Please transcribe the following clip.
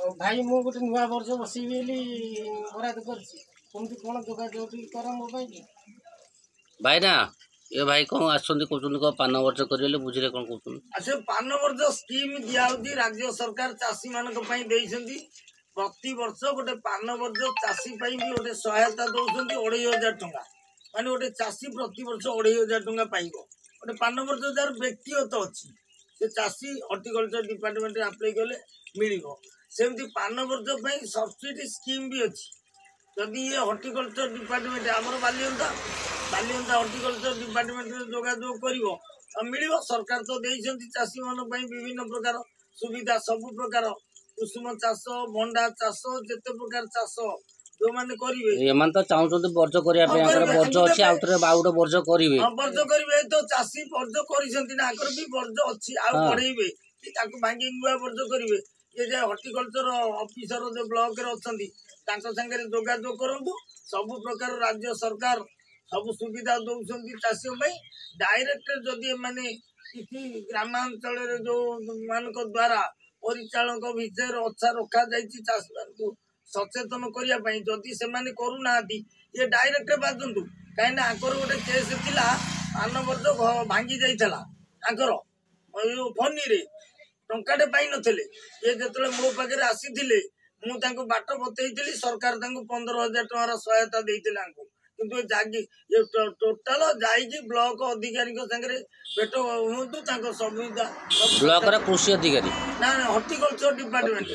भाई मु गोटे नुआ वर्ष बसबी बराद करमती कौन जोगाजोग कर मो भाई ना ये भाई कौन आसुँच पान वर्ज कर बुझे कौन कौन अच्छा पान वर्ज स्कीम दिया राज्य सरकार चाषी मान प्रति वर्ष गोटे पान वर्ज चाषी भी गोटे सहायता दौरान 25,000 टंका माने गोटे चाषी प्रति वर्ष 25,000 टंका पाइब गोटे पान वर्ज जार व्यक्तिगत अच्छी से चाषी हर्टिकल्चर डिपार्टमेंट आप्लाई कले मिल सेमती पान वर्ज सब्सिडी स्कीम भी अच्छी जदि ये हर्टिकल्चर डिपार्टमेंट आमर बालियंता हर्टिकल्चर डिपार्टमेंट जोगाजोग कर मिल सरकार तो देती चाषी मान विभिन्न प्रकार सुविधा सब प्रकार कुसुम चाष भंडा चाष जिते प्रकार चाष जो मैंने करेंगे तो चाहते वर्ज वर्ज अच्छी वर्ज करेंगे वर्ज करेंगे तो चाषी वर्ज कर भी वर्ज अच्छी आउ बढ़ेबे भांगी नुआ वर्ज करेंगे ये जो हर्टिकल्चर ऑफिसर जो ब्लॉक रे अच्छी सागे जोगाजोग करूँ सब प्रकार राज्य सरकार सब सुविधा दौरान चाषी डायरेक्ट जदि मैंने किसी ग्रामांचल जो मान द्वारा परिचालक विषय अच्छा रखा चाषी मान सचेतन करने जदि से करूना ये डायरेक्ट बाजतु कहीं आकर गोटे केस थिला पान वर्ज भांगी जाइला आकर फनी रे टंकाटे पाई नथिले ये जतले मो पाखे आसी मुझे बाट बतई सरकार 15,000 टंकार सहायता देते किंतु जागी ये टोटाल जाइए ब्लॉक अधिकारी सागर भेट हूँ सुविधा ब्लॉक कृषि अधिकारी ना हर्टिकल्चर डिपार्टमेंट